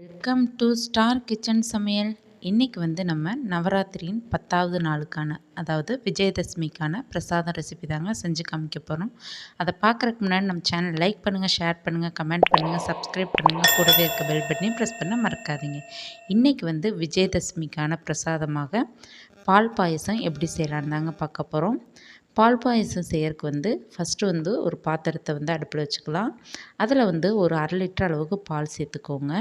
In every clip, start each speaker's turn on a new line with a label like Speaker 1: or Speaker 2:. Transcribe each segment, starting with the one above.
Speaker 1: Welcome to star kitchen சமையல். இன்றைக்கி வந்து நம்ம நவராத்திரியின் 10வது நாளுக்கான, அதாவது விஜயதசமிக்கான பிரசாதம் ரெசிபி தாங்க செஞ்சு காமிக்க போகிறோம். அதை பார்க்குறதுக்கு முன்னாடி நம்ம சேனல் லைக் பண்ணுங்கள், ஷேர் பண்ணுங்கள், கமெண்ட் பண்ணுங்கள், சப்ஸ்கிரைப் பண்ணுங்கள், கூடவே இருக்க பெல் பட்டனையும் ப்ரெஸ் பண்ண மறக்காதீங்க. இன்றைக்கி வந்து விஜயதசமிக்கான பிரசாதமாக பால் பாயசம் எப்படி செய்யலான்னு தாங்க பார்க்க போகிறோம். பால் பாயசம் செய்யறதுக்கு வந்து ஃபஸ்ட்டு வந்து ஒரு பாத்திரத்தை வந்து அடுப்பில் வச்சுக்கலாம். அதில் வந்து ஒரு 1/2 லிட்டர் அளவுக்கு பால் சேர்த்துக்கோங்க.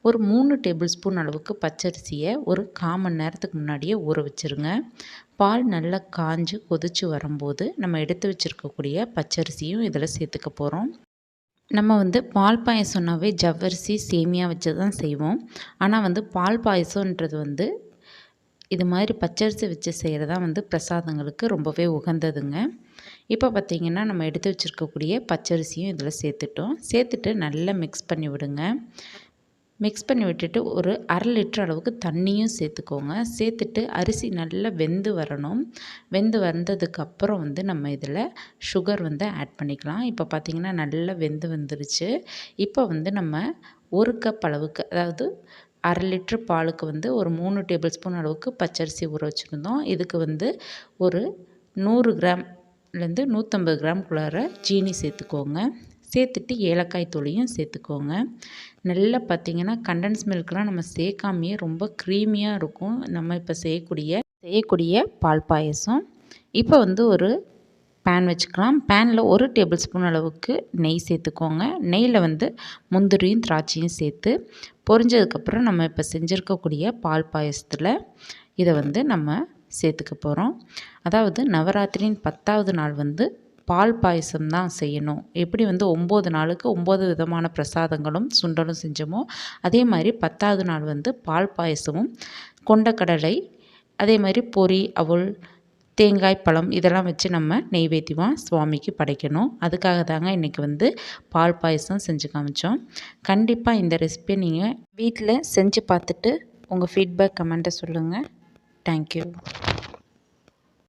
Speaker 1: ஒரு 3 டேபிள் ஸ்பூன் அளவுக்கு பச்சரிசியை ஒரு 1/4 மணி நேரத்துக்கு முன்னாடியே ஊற வச்சுருங்க. பால் நல்லா காஞ்சு கொதித்து வரும்போது நம்ம எடுத்து வச்சுருக்கக்கூடிய பச்சரிசியும் இதில் சேர்த்துக்க போகிறோம். நம்ம வந்து பால் பாயசம்னாவே ஜவ்வரிசி சேமியா வச்சு தான் செய்வோம். ஆனால் வந்து பால் பாயசம்ன்றது வந்து இது மாதிரி பச்சரிசி வச்சு செய்கிறதா வந்து பிரசாதங்களுக்கு ரொம்பவே உகந்ததுங்க. இப்போ பார்த்திங்கன்னா நம்ம எடுத்து வச்சுருக்கக்கூடிய பச்சரிசியும் இதில் சேர்த்துட்டு நல்லா மிக்ஸ் பண்ணி விடுங்க. மிக்ஸ் பண்ணி விட்டுட்டு ஒரு 1/2 லிட்டர் அளவுக்கு தண்ணியும் சேர்த்துக்கோங்க. சேர்த்துட்டு அரிசி நல்லா வெந்து வரணும். வெந்து வந்ததுக்கப்புறம் வந்து நம்ம இதில் சுகர் வந்து ஆட் பண்ணிக்கலாம். இப்போ பார்த்திங்கன்னா நல்லா வந்துருச்சு. இப்போ வந்து நம்ம 1 கப் அளவுக்கு, அதாவது 1/2 லிட்டர் பாலுக்கு வந்து ஒரு 3 டேபிள் ஸ்பூன் அளவுக்கு பச்சரிசி ஊற வச்சுருந்தோம். இதுக்கு வந்து ஒரு 100 கிராம்லேருந்து 150 கிராம்குள்ளார ஜீனி சேர்த்துக்கோங்க. சேர்த்துட்டு ஏலக்காய் தூளையும் சேர்த்துக்கோங்க. நல்லா பார்த்திங்கன்னா கண்டன்ஸ் மில்க்லாம் நம்ம சேர்க்காமையே ரொம்ப க்ரீமியாக இருக்கும் நம்ம இப்போ செய்யக்கூடிய பால் பாயசம். இப்போ வந்து ஒரு பேன் வச்சுக்கலாம். பேனில் 1 டேபிள் ஸ்பூன் அளவுக்கு நெய் சேர்த்துக்கோங்க. நெய்யில் வந்து முந்திரியும் திராட்சையும் சேர்த்து பொரிஞ்சதுக்கப்புறம் நம்ம இப்போ செஞ்சுருக்கக்கூடிய பால் பாயசத்தில் இதை வந்து நம்ம சேர்த்துக்க போகிறோம். அதாவது நவராத்திரியின் 10வது நாள் வந்து பால் பாயசம் தான் செய்யணும். எப்படி வந்து 9 நாளுக்கு 9 விதமான பிரசாதங்களும் சுண்டலும் செஞ்சோமோ, அதே மாதிரி 10வது நாள் வந்து பால் பாயசமும் கொண்டக்கடலை, அதே மாதிரி பொரி, அவல், தேங்காய், பழம் இதெல்லாம் வச்சு நம்ம நெய்வேத்தியமாக சுவாமிக்கு படைக்கணும். அதுக்காக தாங்க இன்றைக்கி வந்து பால் பாயசம் செஞ்சு காமிச்சோம். கண்டிப்பாக இந்த ரெசிபியை நீங்கள் வீட்டில் செஞ்சு பார்த்துட்டு உங்கள் ஃபீட்பேக் கமெண்ட்டை சொல்லுங்கள். தேங்க்யூ.